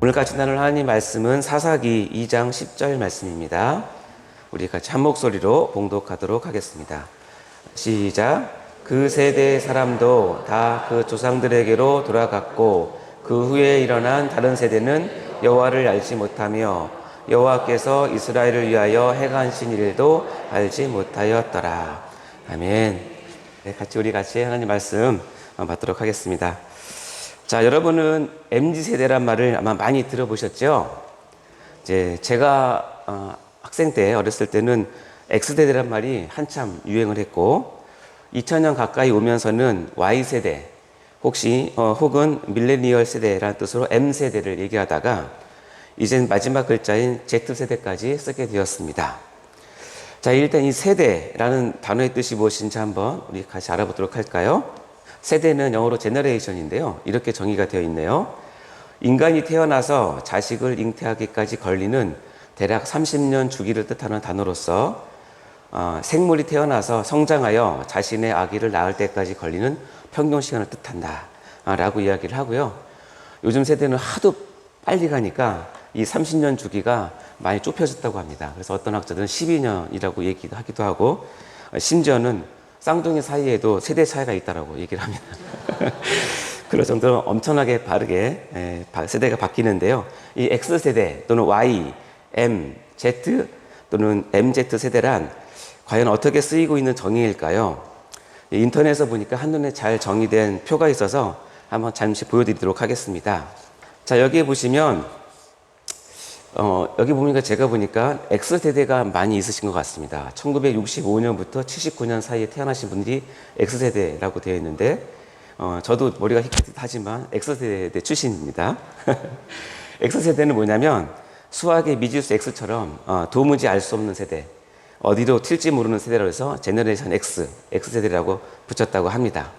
오늘 같이 나눌 하나님 말씀은 사사기 2장 10절 말씀입니다. 우리 같이 한 목소리로 봉독하도록 하겠습니다. 시작. 그 세대의 사람도 다 그 조상들에게로 돌아갔고 그 후에 일어난 다른 세대는 여호와를 알지 못하며 여호와께서 이스라엘을 위하여 행하신 일도 알지 못하였더라. 아멘. 네, 우리 같이 하나님 말씀 받도록 하겠습니다. 자, 여러분은 MZ세대란 말을 아마 많이 들어보셨죠? 이제 제가 학생 때 어렸을 때는 X세대란 말이 한참 유행을 했고 2000년 가까이 오면서는 Y세대 혹은 밀레니얼 세대라는 뜻으로 M세대를 얘기하다가 이젠 마지막 글자인 Z세대까지 쓰게 되었습니다. 자, 일단 이 세대라는 단어의 뜻이 무엇인지 한번 우리 같이 알아보도록 할까요? 세대는 영어로 제너레이션인데요. 이렇게 정의가 되어 있네요. 인간이 태어나서 자식을 잉태하기까지 걸리는 대략 30년 주기를 뜻하는 단어로서 생물이 태어나서 성장하여 자신의 아기를 낳을 때까지 걸리는 평균 시간을 뜻한다 라고 이야기를 하고요. 요즘 세대는 하도 빨리 가니까 이 30년 주기가 많이 좁혀졌다고 합니다. 그래서 어떤 학자들은 12년이라고 얘기하기도 하고 심지어는 쌍둥이 사이에도 세대 차이가 있다라고 얘기를 합니다. 그럴 정도로 엄청나게 빠르게 세대가 바뀌는데요. 이 X세대 또는 Y, M, Z 또는 MZ세대란 과연 어떻게 쓰이고 있는 정의일까요? 인터넷에서 보니까 한눈에 잘 정의된 표가 있어서 한번 잠시 보여드리도록 하겠습니다. 자, 여기에 보시면 여기 보니까 제가 보니까 X세대가 많이 있으신 것 같습니다. 1965년부터 79년 사이에 태어나신 분들이 X세대라고 되어 있는데 저도 머리가 희끗하지만 X세대 출신입니다. X세대는 뭐냐면 수학의 미지수 X처럼 도무지 알 수 없는 세대, 어디로 튈지 모르는 세대라고 해서 제너레이션 X세대라고 붙였다고 합니다.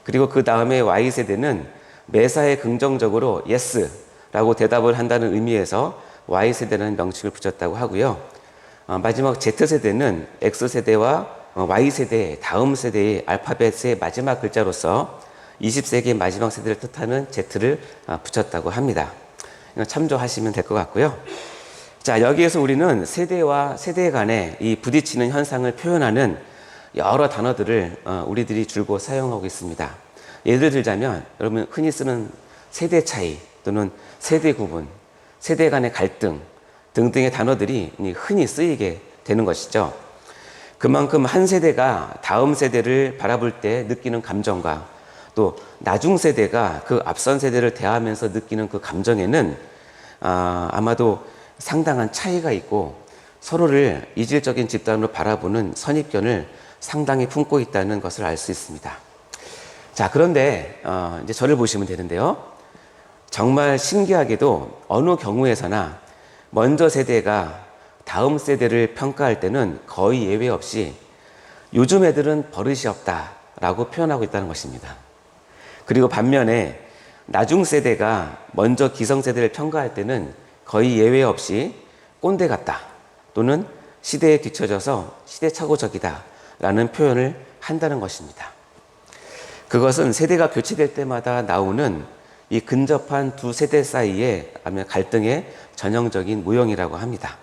그리고 그 다음에 Y세대는 매사에 긍정적으로 Yes라고 대답을 한다는 의미에서 Y세대라는 명칭을 붙였다고 하고요. 마지막 Z세대는 X세대와 Y세대 다음 세대의 알파벳의 마지막 글자로서 20세기의 마지막 세대를 뜻하는 Z를 붙였다고 합니다. 참조하시면 될 것 같고요. 자, 여기에서 우리는 세대와 세대 간의 이 부딪히는 현상을 표현하는 여러 단어들을 우리들이 줄곧 사용하고 있습니다. 예를 들자면 여러분 흔히 쓰는 세대 차이 또는 세대 구분, 세대 간의 갈등 등등의 단어들이 흔히 쓰이게 되는 것이죠. 그만큼 한 세대가 다음 세대를 바라볼 때 느끼는 감정과 또 나중 세대가 그 앞선 세대를 대하면서 느끼는 그 감정에는 아마도 상당한 차이가 있고 서로를 이질적인 집단으로 바라보는 선입견을 상당히 품고 있다는 것을 알 수 있습니다. 자, 그런데 이제 저를 보시면 되는데요. 정말 신기하게도 어느 경우에서나 먼저 세대가 다음 세대를 평가할 때는 거의 예외 없이 요즘 애들은 버릇이 없다라고 표현하고 있다는 것입니다. 그리고 반면에 나중 세대가 먼저 기성세대를 평가할 때는 거의 예외 없이 꼰대 같다 또는 시대에 뒤처져서 시대착오적이다 라는 표현을 한다는 것입니다. 그것은 세대가 교체될 때마다 나오는 이 근접한 두 세대 사이의 갈등의 전형적인 모형이라고 합니다.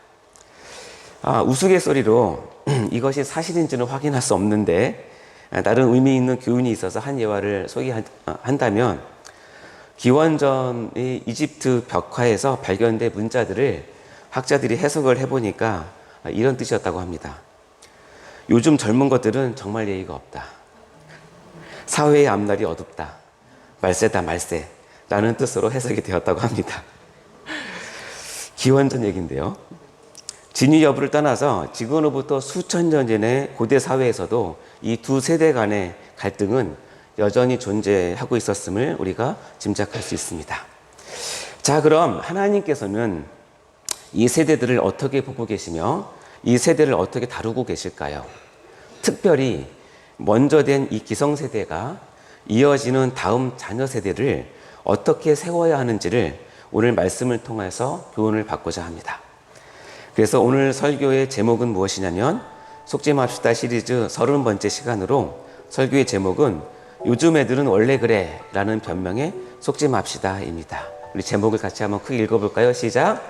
우스갯소리로 이것이 사실인지는 확인할 수 없는데 나름 의미 있는 교훈이 있어서 한 예화를 소개한다면 기원전의 이집트 벽화에서 발견된 문자들을 학자들이 해석을 해보니까 이런 뜻이었다고 합니다. 요즘 젊은 것들은 정말 예의가 없다. 사회의 앞날이 어둡다. 말세다 말세 라는 뜻으로 해석이 되었다고 합니다. 기원전 얘기인데요. 진위 여부를 떠나서 지금으로부터 수천 년 전의 고대 사회에서도 이 두 세대 간의 갈등은 여전히 존재하고 있었음을 우리가 짐작할 수 있습니다. 자, 그럼 하나님께서는 이 세대들을 어떻게 보고 계시며 이 세대를 어떻게 다루고 계실까요? 특별히 먼저 된 이 기성세대가 이어지는 다음 자녀 세대를 어떻게 세워야 하는지를 오늘 말씀을 통해서 교훈을 받고자 합니다. 그래서 오늘 설교의 제목은 무엇이냐면 속지 맙시다 시리즈 30번째 시간으로 설교의 제목은 요즘 애들은 원래 그래 라는 변명에 속지 맙시다입니다. 우리 제목을 같이 한번 크게 읽어볼까요? 시작.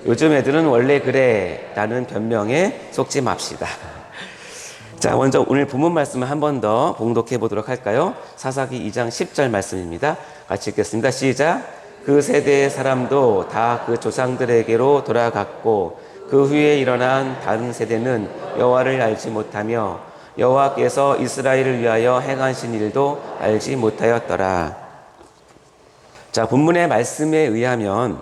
요즘 애들은 원래 그래 라는 변명에 속지 맙시다. 자, 먼저 오늘 본문 말씀을 한 번 더 봉독해 보도록 할까요? 사사기 2장 10절 말씀입니다. 같이 읽겠습니다. 시작. 그 세대의 사람도 다 그 조상들에게로 돌아갔고 그 후에 일어난 다른 세대는 여호와를 알지 못하며 여호와께서 이스라엘을 위하여 행하신 일도 알지 못하였더라. 자, 본문의 말씀에 의하면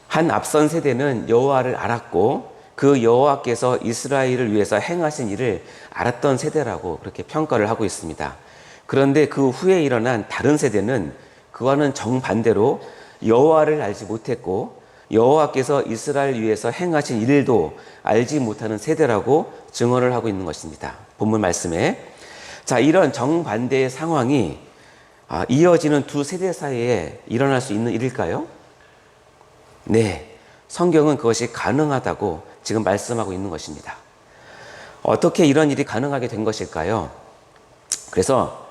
한 앞선 세대는 여호와를 알았고 그 여호와께서 이스라엘을 위해서 행하신 일을 알았던 세대라고 그렇게 평가를 하고 있습니다. 그런데 그 후에 일어난 다른 세대는 그와는 정반대로 여호와를 알지 못했고 여호와께서 이스라엘 위해서 행하신 일도 알지 못하는 세대라고 증언을 하고 있는 것입니다. 본문 말씀에. 자, 이런 정반대의 상황이 이어지는 두 세대 사이에 일어날 수 있는 일일까요? 네, 성경은 그것이 가능하다고 지금 말씀하고 있는 것입니다. 어떻게 이런 일이 가능하게 된 것일까요? 그래서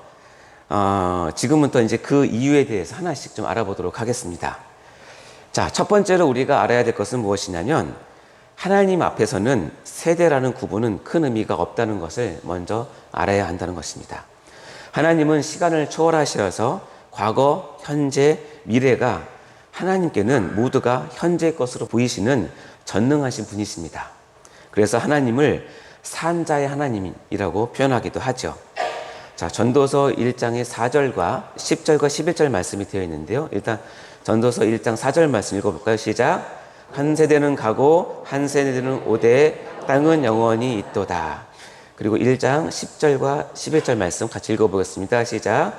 지금부터 이제 그 이유에 대해서 하나씩 좀 알아보도록 하겠습니다. 자, 첫 번째로 우리가 알아야 될 것은 무엇이냐면 하나님 앞에서는 세대라는 구분은 큰 의미가 없다는 것을 먼저 알아야 한다는 것입니다. 하나님은 시간을 초월하셔서 과거, 현재, 미래가 하나님께는 모두가 현재의 것으로 보이시는 전능하신 분이십니다. 그래서 하나님을 산자의 하나님이라고 표현하기도 하죠. 자, 전도서 1장의 4절과 10절과 11절 말씀이 되어 있는데요. 일단 전도서 1장 4절 말씀 읽어볼까요? 시작. 한 세대는 가고 한 세대는 오되 땅은 영원히 있도다. 그리고 1장 10절과 11절 말씀 같이 읽어보겠습니다. 시작.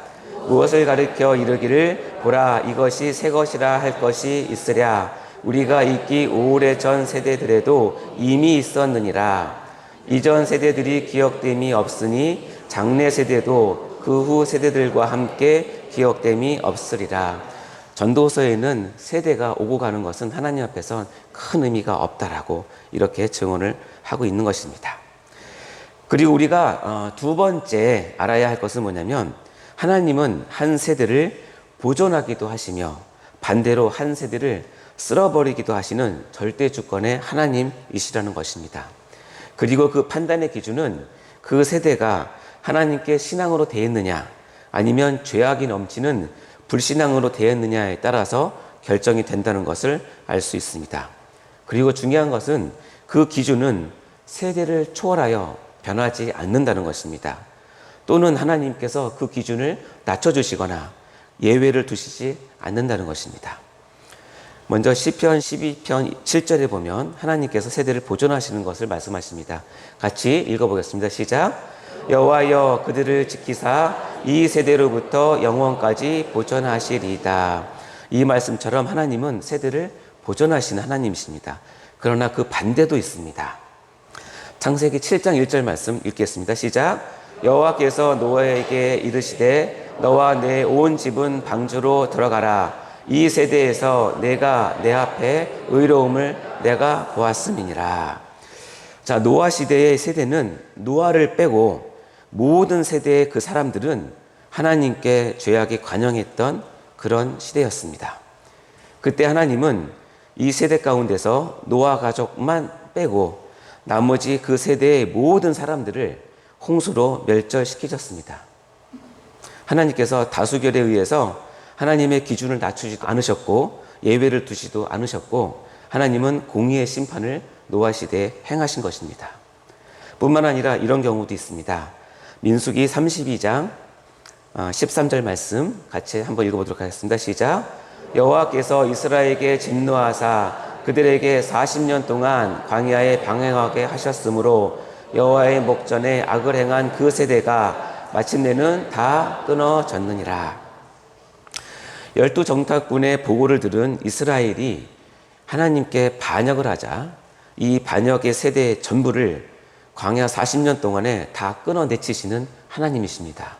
무엇을 가리켜 이르기를 보라 이것이 새 것이라 할 것이 있으랴 우리가 있기 오래전 세대들에도 이미 있었느니라. 이전 세대들이 기억됨이 없으니 장래 세대도 그 후 세대들과 함께 기억됨이 없으리라. 전도서에는 세대가 오고 가는 것은 하나님 앞에선 큰 의미가 없다라고 이렇게 증언을 하고 있는 것입니다. 그리고 우리가 두 번째 알아야 할 것은 뭐냐면 하나님은 한 세대를 보존하기도 하시며 반대로 한 세대를 쓸어버리기도 하시는 절대 주권의 하나님이시라는 것입니다. 그리고 그 판단의 기준은 그 세대가 하나님께 신앙으로 대했느냐 아니면 죄악이 넘치는 불신앙으로 대했느냐에 따라서 결정이 된다는 것을 알 수 있습니다. 그리고 중요한 것은 그 기준은 세대를 초월하여 변하지 않는다는 것입니다. 또는 하나님께서 그 기준을 낮춰주시거나 예외를 두시지 않는다는 것입니다. 먼저 시편 12편 7절에 보면 하나님께서 세대를 보존하시는 것을 말씀하십니다. 같이 읽어보겠습니다. 시작. 여호와여 그들을 지키사 이 세대로부터 영원까지 보존하시리이다. 이 말씀처럼 하나님은 세대를 보존하시는 하나님이십니다. 그러나 그 반대도 있습니다. 창세기 7장 1절 말씀 읽겠습니다. 시작. 여호와께서 노아에게 이르시되 너와 내 온 집은 방주로 들어가라. 이 세대에서 내가 내 앞에 의로움을 내가 보았음이니라. 자, 노아 시대의 세대는 노아를 빼고 모든 세대의 그 사람들은 하나님께 죄악에 관영했던 그런 시대였습니다. 그때 하나님은 이 세대 가운데서 노아 가족만 빼고 나머지 그 세대의 모든 사람들을 홍수로 멸절시키셨습니다. 하나님께서 다수결에 의해서 하나님의 기준을 낮추지도 않으셨고 예외를 두지도 않으셨고 하나님은 공의의 심판을 노아 시대에 행하신 것입니다. 뿐만 아니라 이런 경우도 있습니다. 민수기 32장 13절 말씀 같이 한번 읽어보도록 하겠습니다. 시작. 여호와께서 이스라엘에게 진노하사 그들에게 40년 동안 광야에 방행하게 하셨으므로 여호와의 목전에 악을 행한 그 세대가 마침내는 다 끊어졌느니라. 12정탐꾼의 보고를 들은 이스라엘이 하나님께 반역을 하자 이 반역의 세대 전부를 광야 40년 동안에 다 끊어내치시는 하나님이십니다.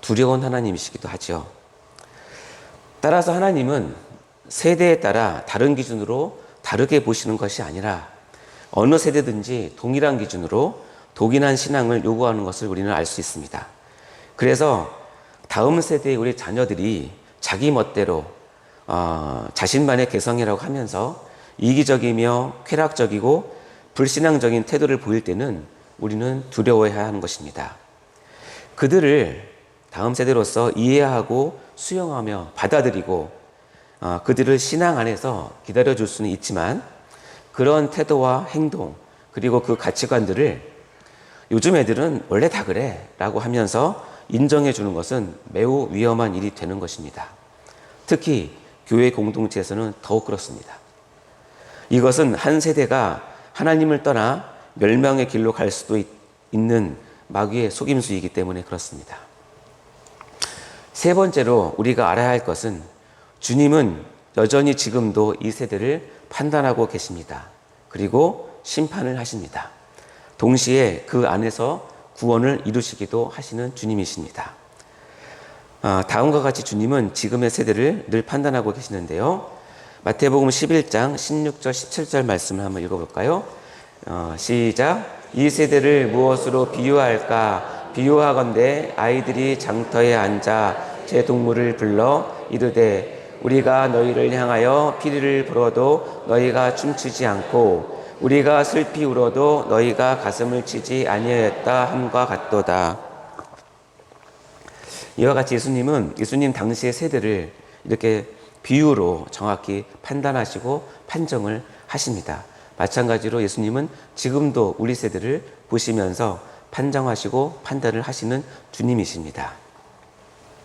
두려운 하나님이시기도 하죠. 따라서 하나님은 세대에 따라 다른 기준으로 다르게 보시는 것이 아니라 어느 세대든지 동일한 기준으로 동일한 신앙을 요구하는 것을 우리는 알 수 있습니다. 그래서 다음 세대의 우리 자녀들이 자기 멋대로 자신만의 개성이라고 하면서 이기적이며 쾌락적이고 불신앙적인 태도를 보일 때는 우리는 두려워해야 하는 것입니다. 그들을 다음 세대로서 이해하고 수용하며 받아들이고 그들을 신앙 안에서 기다려줄 수는 있지만 그런 태도와 행동 그리고 그 가치관들을 요즘 애들은 원래 다 그래 라고 하면서 인정해 주는 것은 매우 위험한 일이 되는 것입니다. 특히 교회 공동체에서는 더욱 그렇습니다. 이것은 한 세대가 하나님을 떠나 멸망의 길로 갈 수도 있는 마귀의 속임수이기 때문에 그렇습니다. 세 번째로 우리가 알아야 할 것은 주님은 여전히 지금도 이 세대를 판단하고 계십니다. 그리고 심판을 하십니다. 동시에 그 안에서 구원을 이루시기도 하시는 주님이십니다. 다음과 같이 주님은 지금의 세대를 늘 판단하고 계시는데요. 마태복음 11장 16절 17절 말씀을 한번 읽어볼까요? 시작. 이 세대를 무엇으로 비유할까? 비유하건대 아이들이 장터에 앉아 제 동물을 불러 이르되 우리가 너희를 향하여 피리를 불어도 너희가 춤추지 않고 우리가 슬피 울어도 너희가 가슴을 치지 아니하였다 함과 같도다. 이와 같이 예수님 당시의 세대를 이렇게 비유로 정확히 판단하시고 판정을 하십니다. 마찬가지로 예수님은 지금도 우리 세대를 보시면서 판정하시고 판단을 하시는 주님이십니다.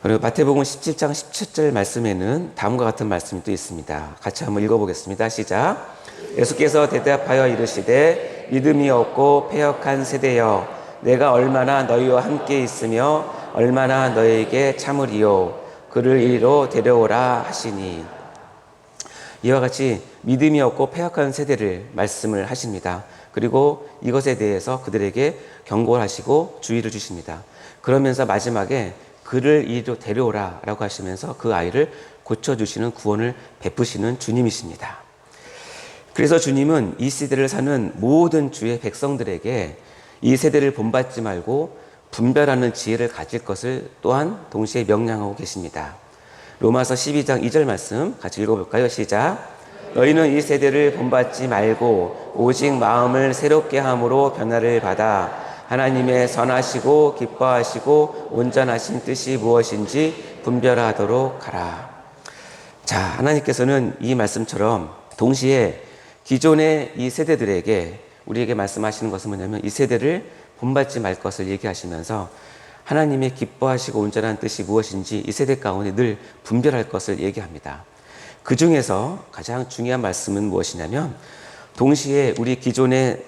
그리고 마태복음 17장 17절 말씀에는 다음과 같은 말씀이 또 있습니다. 같이 한번 읽어보겠습니다. 시작. 예수께서 대답하여 이르시되 믿음이 없고 패역한 세대여 내가 얼마나 너희와 함께 있으며 얼마나 너희에게 참으리요 그를 이리로 데려오라 하시니. 이와 같이 믿음이 없고 패역한 세대를 말씀을 하십니다. 그리고 이것에 대해서 그들에게 경고를 하시고 주의를 주십니다. 그러면서 마지막에 그를 이리로 데려오라 라고 하시면서 그 아이를 고쳐주시는 구원을 베푸시는 주님이십니다. 그래서 주님은 이 세대를 사는 모든 주의 백성들에게 이 세대를 본받지 말고 분별하는 지혜를 가질 것을 또한 동시에 명령하고 계십니다. 로마서 12장 2절 말씀 같이 읽어볼까요? 시작. 너희는 이 세대를 본받지 말고 오직 마음을 새롭게 함으로 변화를 받아 하나님의 선하시고 기뻐하시고 온전하신 뜻이 무엇인지 분별하도록 하라. 자, 하나님께서는 이 말씀처럼 동시에 기존의 이 세대들에게 우리에게 말씀하시는 것은 뭐냐면 이 세대를 본받지 말 것을 얘기하시면서 하나님의 기뻐하시고 온전한 뜻이 무엇인지 이 세대 가운데 늘 분별할 것을 얘기합니다. 그 중에서 가장 중요한 말씀은 무엇이냐면 동시에 우리 기존의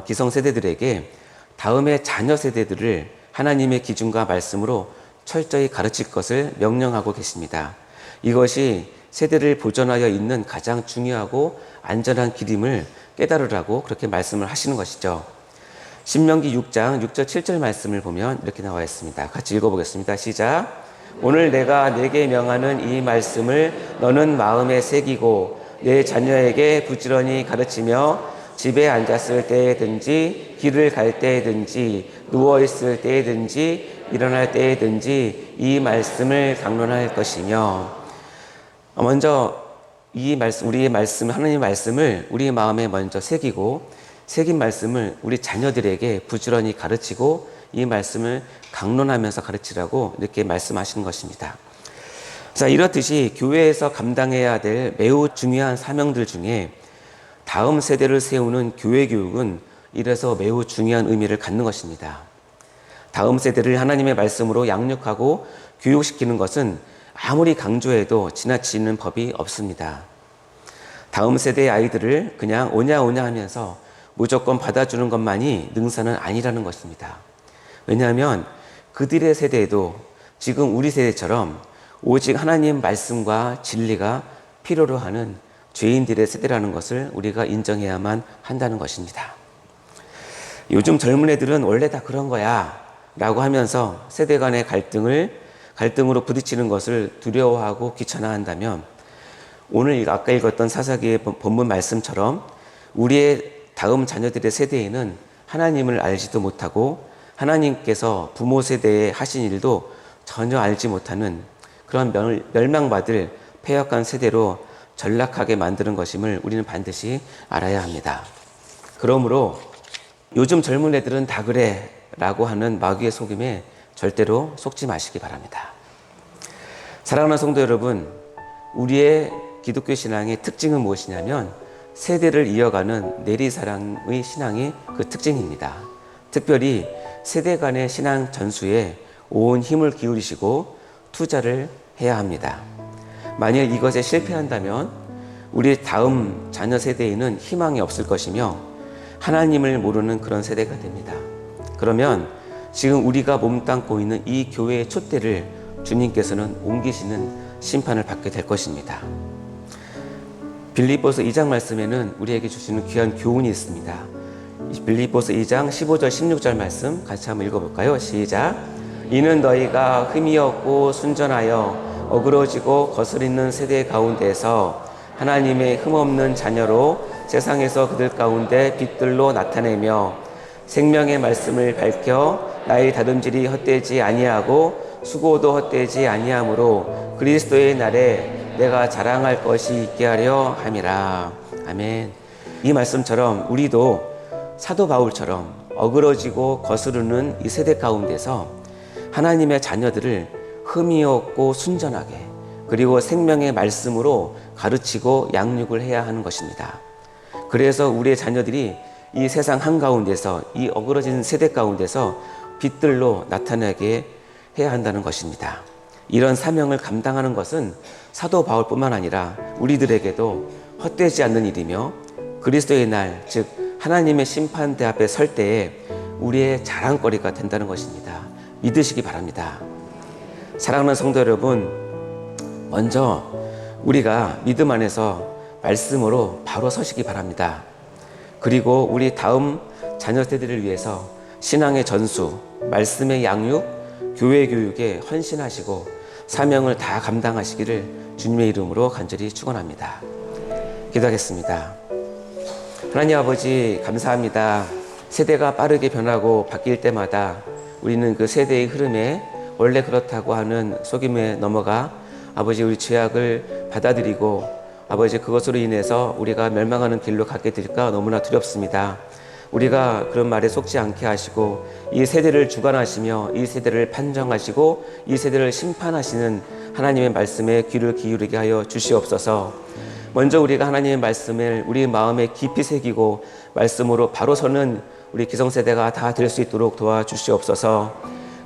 기성세대들에게 다음의 자녀 세대들을 하나님의 기준과 말씀으로 철저히 가르칠 것을 명령하고 계십니다. 이것이 세대를 보존하여 있는 가장 중요하고 안전한 길임을 깨달으라고 그렇게 말씀을 하시는 것이죠. 신명기 6장 6절 7절 말씀을 보면 이렇게 나와 있습니다. 같이 읽어보겠습니다. 시작. 오늘 내가 네게 명하는 이 말씀을 너는 마음에 새기고 내 자녀에게 부지런히 가르치며 집에 앉았을 때든지 길을 갈 때든지 누워있을 때든지 일어날 때든지 이 말씀을 강론할 것이며. 먼저 이 말씀, 우리의 말씀, 하나님의 말씀을 우리 마음에 먼저 새기고 새긴 말씀을 우리 자녀들에게 부지런히 가르치고 이 말씀을 강론하면서 가르치라고 이렇게 말씀하시는 것입니다. 자, 이렇듯이 교회에서 감당해야 될 매우 중요한 사명들 중에 다음 세대를 세우는 교회 교육은 이래서 매우 중요한 의미를 갖는 것입니다. 다음 세대를 하나님의 말씀으로 양육하고 교육시키는 것은 아무리 강조해도 지나치는 법이 없습니다. 다음 세대의 아이들을 그냥 오냐 오냐 하면서 무조건 받아주는 것만이 능사는 아니라는 것입니다. 왜냐하면 그들의 세대에도 지금 우리 세대처럼 오직 하나님 말씀과 진리가 필요로 하는 죄인들의 세대라는 것을 우리가 인정해야만 한다는 것입니다. 요즘 젊은 애들은 원래 다 그런 거야 라고 하면서 세대 간의 갈등으로 부딪히는 것을 두려워하고 귀찮아한다면 오늘 아까 읽었던 사사기의 본문 말씀처럼 우리의 다음 자녀들의 세대에는 하나님을 알지도 못하고 하나님께서 부모 세대에 하신 일도 전혀 알지 못하는 그런 멸망받을 폐역한 세대로 전락하게 만드는 것임을 우리는 반드시 알아야 합니다. 그러므로 요즘 젊은 애들은 다 그래 라고 하는 마귀의 속임에 절대로 속지 마시기 바랍니다. 사랑하는 성도 여러분, 우리의 기독교 신앙의 특징은 무엇이냐면 세대를 이어가는 내리사랑의 신앙이 그 특징입니다. 특별히 세대 간의 신앙 전수에 온 힘을 기울이시고 투자를 해야 합니다. 만일 이것에 실패한다면 우리 다음 자녀 세대에는 희망이 없을 것이며 하나님을 모르는 그런 세대가 됩니다. 그러면 지금 우리가 몸담고 있는 이 교회의 촛대를 주님께서는 옮기시는 심판을 받게 될 것입니다. 빌립보서 2장 말씀에는 우리에게 주시는 귀한 교훈이 있습니다. 빌립보서 2장 15절 16절 말씀 같이 한번 읽어볼까요? 시작. 이는 너희가 흠이 없고 순전하여 어그러지고 거스리는 세대 가운데서 하나님의 흠없는 자녀로 세상에서 그들 가운데 빛들로 나타내며 생명의 말씀을 밝혀 나의 다름질이 헛되지 아니하고 수고도 헛되지 아니하므로 그리스도의 날에 내가 자랑할 것이 있게 하려 함이라. 아멘. 이 말씀처럼 우리도 사도 바울처럼 어그러지고 거스르는 이 세대 가운데서 하나님의 자녀들을 흠이 없고 순전하게 그리고 생명의 말씀으로 가르치고 양육을 해야 하는 것입니다. 그래서 우리의 자녀들이 이 세상 한가운데서 이 어그러진 세대 가운데서 빛들로 나타나게 해야 한다는 것입니다. 이런 사명을 감당하는 것은 사도 바울뿐만 아니라 우리들에게도 헛되지 않는 일이며 그리스도의 날, 즉 하나님의 심판대 앞에 설 때에 우리의 자랑거리가 된다는 것입니다. 믿으시기 바랍니다. 사랑하는 성도 여러분, 먼저 우리가 믿음 안에서 말씀으로 바로 서시기 바랍니다. 그리고 우리 다음 자녀 세대를 위해서 신앙의 전수, 말씀의 양육, 교회 교육에 헌신하시고 사명을 다 감당하시기를 주님의 이름으로 간절히 축원합니다. 기도하겠습니다. 하나님 아버지 감사합니다. 세대가 빠르게 변하고 바뀔 때마다 우리는 그 세대의 흐름에 원래 그렇다고 하는 속임에 넘어가 아버지 우리 죄악을 받아들이고 아버지 그것으로 인해서 우리가 멸망하는 길로 가게 될까 너무나 두렵습니다. 우리가 그런 말에 속지 않게 하시고 이 세대를 주관하시며 이 세대를 판정하시고 이 세대를 심판하시는 하나님의 말씀에 귀를 기울이게 하여 주시옵소서. 먼저 우리가 하나님의 말씀을 우리 마음에 깊이 새기고 말씀으로 바로 서는 우리 기성세대가 다 될 수 있도록 도와주시옵소서.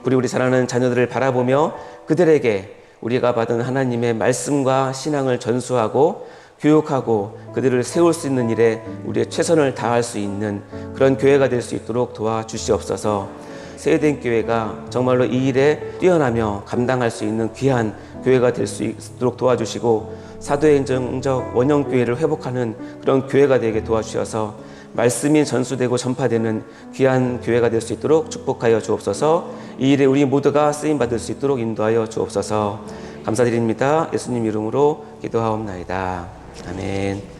그리고 우리 사랑하는 자녀들을 바라보며 그들에게 우리가 받은 하나님의 말씀과 신앙을 전수하고 교육하고 그들을 세울 수 있는 일에 우리의 최선을 다할 수 있는 그런 교회가 될 수 있도록 도와주시옵소서. 세대된 교회가 정말로 이 일에 뛰어나며 감당할 수 있는 귀한 교회가 될 수 있도록 도와주시고 사도행정적 원형교회를 회복하는 그런 교회가 되게 도와주셔서 말씀이 전수되고 전파되는 귀한 교회가 될 수 있도록 축복하여 주옵소서. 이 일에 우리 모두가 쓰임받을 수 있도록 인도하여 주옵소서. 감사드립니다. 예수님 이름으로 기도하옵나이다. 아멘.